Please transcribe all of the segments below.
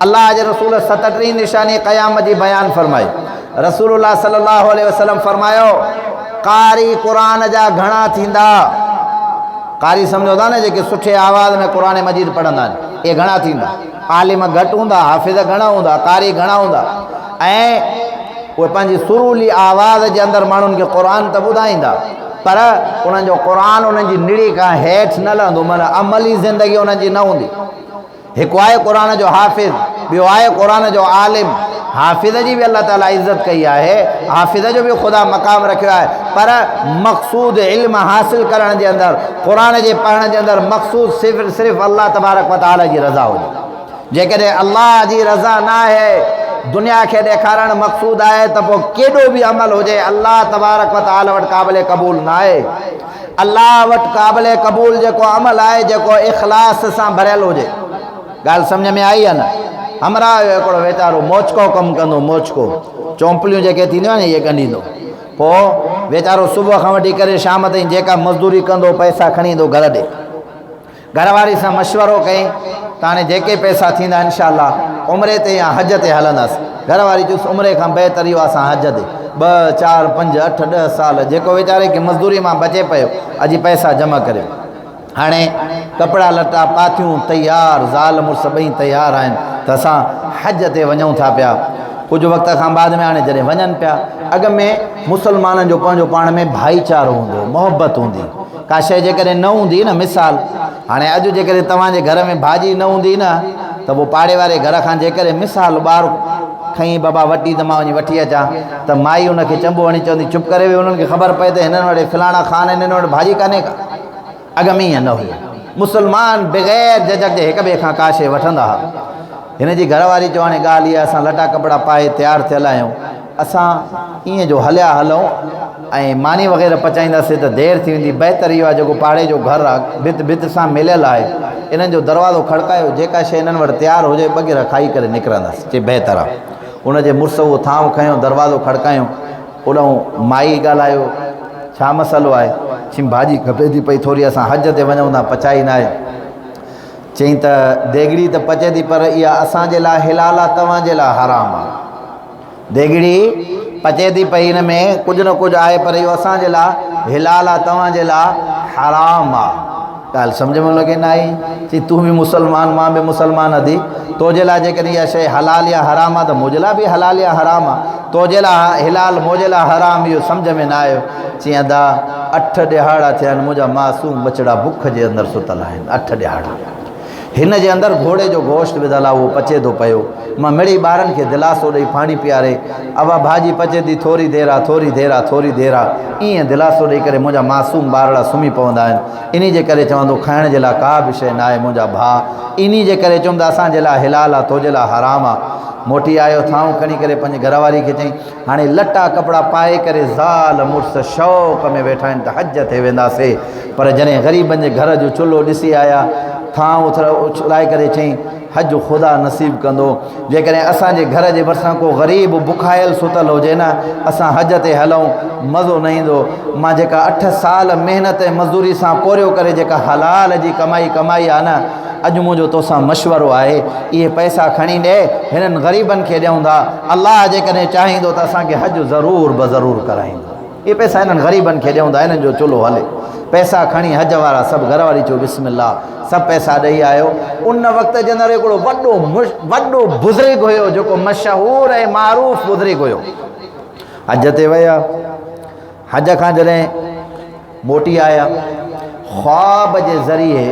अल्लाह जे रसूल 37 निशानी क़यामत जी बयान फरमाई। रसूलुल्लाह सल्लल्लाहु अलैहि वसल्लम फरमायो कारी कुरान जा घणा थींदा। कारी सम्झो था न जेके सुठे आवाज़ में कुरान मजीद पढ़ंदा आहिनि, ये घणा थींदा। आलिम घटि हूंदा, हाफ़िज़ घणा हूंदा, कारी घणा हूंदा, ऐं उहे पंहिंजी सुरूली आवाज़ जे अंदरि माण्हुनि खे क़ुरान त ॿुधाईंदा, पर उन्हनि जो क़ुरान उन्हनि जी निड़ी खां हेठि न लहंदो, माना अमली ज़िंदगी उन्हनि जी न हूंदी। हिकु आहे क़ुरान जो हाफ़िज़, ॿियो आहे क़ुरान जो आलिम। हाफ़िज़ जी भी अल्लाह ताला इज़्ज़त कई है, हाफ़िज़ जो भी खुदा मक़ाम रखियो है, पर मक़सूद इल्म हासिल करण जे अंदरि, क़ुरान जे पढ़ण जे अंदरि मक़सूद सिर्फ़ अल्लाह तबारक व तआला जी रज़ा हुजे। जेकॾहिं अल्लाह जी रज़ा न आहे, दुनिया खे ॾेखारण मक़सूद आहे, त पोइ केॾो बि अमल हुजे अल्लाह तबारक व तआला वटि क़ाबिल क़बूल न आहे। अल्लाह वटि क़ाबिल क़बूल जेको अमल आहे, जेको इख़लास सां भरियल हुजे। ॻाल्हि सम्झ में आई आहे न? हमरा हिकिड़ो वीचारो मोचको कमु कंदो, मोचको चौंपलियूं जेके थींदियूं आहिनि इहे ॻंढींदो, पोइ वीचारो सुबुह खां वठी करे शाम ताईं जेका मज़दूरी कंदो पैसा खणी ईंदो घर ॾे। घरवारी सां मशवरो कयईं त हाणे जेके पैसा थींदा इंशाअल्लाह उमिरि ते या हज ते हलंदासीं। घरवारी चयुसि उमिरि खां बहितर इहो असां हज ते 2, 4, 5, 8, 10 साल जेको वीचारे खे मज़दूरी मां बचे पियो अॼु पैसा जमा करे, हाणे कपिड़ा लटा पाथियूं तयारु, ज़ाल मुड़ुस ॿई तयारु आहिनि त असां हज ते वञूं था पिया। कुझु वक़्त खां बाद में हाणे जॾहिं वञनि पिया, अॻ में मुसलमाननि जो पंहिंजो पाण में भाईचारो हूंदो, मोहबत हूंदी, का शइ जेकॾहिं न हूंदी न, मिसाल हाणे अॼु जेकॾहिं तव्हांजे घर में भाॼी न हूंदी न, त पोइ पाड़े वारे घर खां जेकॾहिं मिसाल ॿारु खईं बाबा वठी त मां वञी वठी अचां, त माई हुनखे चंबो हणी चवंदी चुप करे वेही, हुननि खे ख़बर पए त हिननि वटि फलाणा खान आहिनि, हिन वटि भाॼी कान्हे का। अॻ में ईअं न हुयो, मुसलमान बग़ैर झझक जे हिक ॿिए खां का शइ वठंदा हुआ। हिन जी घरवारी चयो हाणे ॻाल्हि इहा, असां लटा कपिड़ा पाए तयारु थियल आहियूं, असां ईअं जो हलिया हलूं ऐं मानी वग़ैरह पचाईंदासीं त देरि थी वेंदी। बहितर इहो आहे जेको पाड़े जो घरु आहे, भित भित सां मिलियल आहे, इन्हनि जो दरवाज़ो खड़कायो, जेका शइ हिननि वटि तयारु हुजे ॿ गिर खाई करे निकिरंदासीं। चई बहितर आहे। हुनजे मुड़ुस उहो थांव खयों, दरवाज़ो खड़कायूं, होॾां माई ॻाल्हायो छा मसइलो आहे? चई भाॼी खपे थी पई थोरी, असां हज ते वञूं था, पचाई न आहे। चई त देगिड़ी त पचे थी, पर इहा असांजे लाइ हिलाल आहे, तव्हांजे लाइ हराम आहे। देगिड़ी पचे थी पई, हिन में कुझु न कुझु आहे, पर इहो असांजे लाइ हिलाल आहे, तव्हांजे लाइ हराम आहे। ॻाल्हि सम्झ में लॻे न आई? चई तूं बि मुसलमान, मां बि मुसलमान थी, तोजे लाइ जेकॾहिं इहा शइ हलाल या हराम आहे त मुंहिंजे लाइ बि हलाल या हराम आहे, तोजे लाइ हिलाल मुंहिंजे लाइ हराम, इहो सम्झ में न आयो। चई अदा 8 ॾिहाड़ा थिया आहिनि, मुंहिंजा मासूम बचड़ा बुख जे अंदरि सुतल आहिनि, 8 ॾिहाड़ा। हिन जे अंदरि घोड़े जो गोश्त विधल आहे, उहो पचे थो पियो। मां मिड़ी ॿारनि खे दिलासो ॾेई पाणी पीआरे, अवा भाॼी पचे थी, थोरी देरि आहे, थोरी देरि आहे, थोरी देरि आहे, ईअं दिलासो ॾेई करे मुंहिंजा मासूम ॿारड़ा सुम्ही पवंदा आहिनि। इन जे करे चवंदो खाइण जे लाइ का बि शइ न आहे मुंहिंजा भाउ, इन जे करे चवंदा असांजे लाइ हिलाल आहे, तोजे लाइ हराम आहे। मोटी आयो, थांव खणी करे पंहिंजी घरवारी खे चई हाणे लटा कपिड़ा पाए करे ज़ाल मुड़ुस शौक़ में वेठा आहिनि त हज ते वेंदासीं, पर जॾहिं ग़रीबनि जे घर जो चुल्हो ॾिसी आया, थांव उछलाए करे चई हज ख़ुदा नसीब कंदो। जेकॾहिं असांजे घर जे भरिसां को ग़रीब बुखायल सुतल हुजे न, असां हज ते हलूं, मज़ो न ईंदो। मां जेका 8 साल महिनत ऐं मज़दूरी सां पोरियो करे जेका हलाल जी कमाई आहे न, अॼु मुंहिंजो तोसां मशवरो आहे, इहे पैसा खणी ॾे, हिननि ग़रीबनि खे ॾियूं था। अल्लाह जेकॾहिं चाहींदो त असांखे हज ज़रूरु ज़रूरु कराईंदो। इहे पैसा हिननि ग़रीबनि खे ॾियूं था, हिननि जो चुल्हो हले। पैसा खणी हज वारा सभु घरवारी चयो बिस्मिल्लाह, सभु पैसा ॾेई आयो। उन वक़्त जे अंदरि हिकिड़ो वॾो बुज़ुर्ग हुयो, जेको मशहूरु ऐं मारूफ़ बुज़ुर्ग हुयो। हज ते विया, हज खां जॾहिं मोटी आया, ख्वाब जे ज़रिए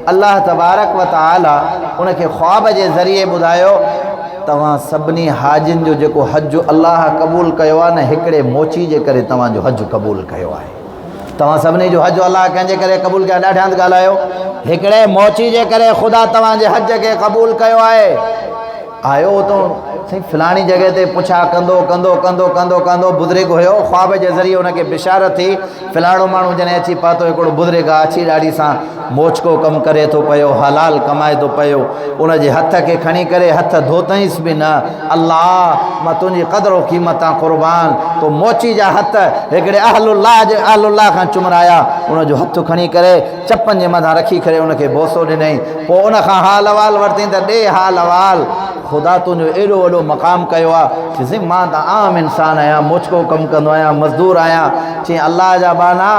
अल्लाह तबारक व तआला उनखे ख्वाब जे ज़रिए ॿुधायो तव्हां सभिनी हाजियुनि जो जेको हज अल्लाह क़बूल कयो आहे न, हिकिड़े मोची जे करे तव्हांजो हज क़बूल कयो आहे। तव्हां सभिनी जो हज अल्लाह कंहिंजे करे क़बूल कयो? ॾाढा हंधि ॻाल्हायो, हिकिड़े मोची जे करे ख़ुदा तव्हांजे हज खे क़बूल कयो आहे। आयो तो साईं फलाणी जगह ते पुछा कंदो कंदो कंदो कंदो कंदो बुज़ुर्ग हुयो, ख्वाब जे ज़रिए उनखे बिशारत थी फलाणो माण्हू जॾहिं अची पातो हिकिड़ो बुज़ुर्ग आहे, अछी ॾाढ़ी सां मोचको कमु करे थो पियो, हलाल कमाए थो पियो, उनजे हथ खे खणी करे हथ धोतईंसि बि न। अल्लाह मां तुंहिंजी क़दुरु क़ीमतां क़ुर्बान, तो मोची जा हथ हिकिड़े अहलुल्लाह खां चुमराया, उनजो हथु खणी करे चपनि जे मथां रखी करे उनखे बोसो ॾिनई। पोइ उनखां हाल अवाल वरितई त ॾे हाल अवाल, ख़ुदा तुंहिंजो एॾो वॾो मक़ाम कयो आहे। चईं मां त आम इंसान आहियां, मोचको कमु कंदो आहियां, मज़दूर आहियां। चईं अल्लाह जा बाना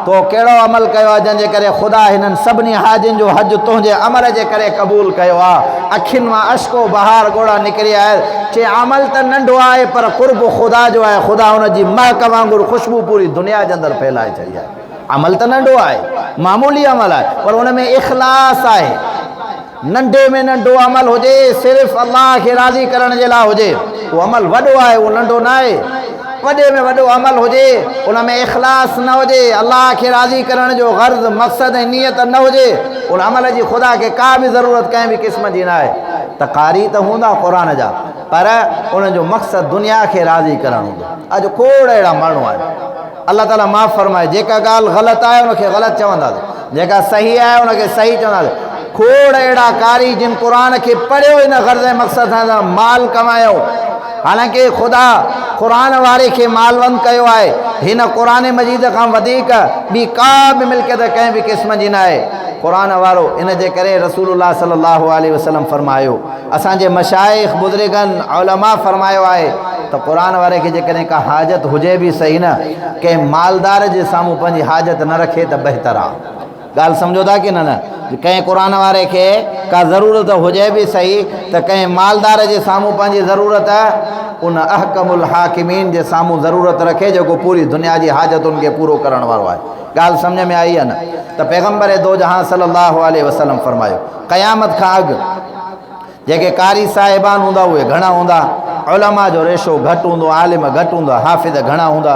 तो कहिड़ो अमल कयो आहे जंहिंजे करे ख़ुदा हिननि सभिनी हाजियुनि जो हज तुंहिंजे अमल जे करे क़बूल कयो आहे। अखियुनि मां अश्को बहार ॻोढ़ा निकिरी आया। चईं अमल त नंढो आहे पर क़ुर्ब ख़ुदा जो आहे, ख़ुदा हुनजी महक वांगुरु ख़ुशबू पूरी दुनिया जे अंदरि फैलाए छॾी आहे। अमल त नंढो आहे, मामूली अमल आहे, पर उन में इख़लास आहे। नंढे में नंढो अमल हुजे, सिर्फ़ु अल्लाह खे राज़ी करण जे लाइ हुजे, उहो अमल वॾो आहे, उहो नंढो न आहे। वॾे में वॾो अमल हुजे, उन में इख़लास न हुजे, अल्लाह खे राज़ी करण जो गर्ज़ मक़सद ऐं नियत न हुजे, उन अमल जी ख़ुदा खे का बि ज़रूरत कंहिं बि क़िस्म जी न आहे। त कारी त हूंदा क़ुर जा, पर उनजो मक़सद दुनिया खे राज़ी करणु हूंदो। अॼु खोड़ अहिड़ा माण्हू आहिनि, अल्लाह ताला माफ़ फरमाए, जेका ॻाल्हि ग़लति आहे उनखे ग़लति चवंदासीं, जेका सही आहे उनखे सही चवंदासीं। खोड़ अहिड़ा कारी जिन क़ुर खे पढ़ियो इन गर्ज़ ऐं मक़सद सां माल कमायो, हालांकि ख़ुदा क़ुर वारे खे मालवंद कयो आहे। हिन क़ुर मजीद खां वधीक ॿी का बि मिल्कियत कंहिं बि क़िस्म जी न आहे। क़ुर वारो इन जे करे रसूलुल्लाह सल्लल्लाहु अलैहि वसल्लम फरमायो, असांजे मशाइख़ बुज़ुर्गनि उलमा फरमायो आहे त क़ुर वारे खे जेकॾहिं का हाजत हुजे बि सही न, कंहिं मालदार जे साम्हूं पंहिंजी हाजत न रखे त बहितर आहे। ॻाल्हि सम्झो था की न? कंहिं क़ुर वारे खे का ज़रूरत हुजे बि सही त कंहिं मालदार जे साम्हूं पंहिंजी ज़रूरत उन अहकमुल हाकिमीन जे साम्हूं ज़रूरत रखे, जेको पूरी दुनिया जी हाजतुनि खे पूरो करण वारो आहे। ॻाल्हि सम्झ में आई आहे न? त पैगम्बर दो जहां सल्लल्लाहु अलैहि वसल्लम फरमायो, क़यामत खां अॻु जेके कारी साहिबान हूंदा उहे घणा हूंदा, उलमा जो रेशो घटि हूंदो, आलिम घटि हूंदा, हाफ़िज़ घणा हूंदा।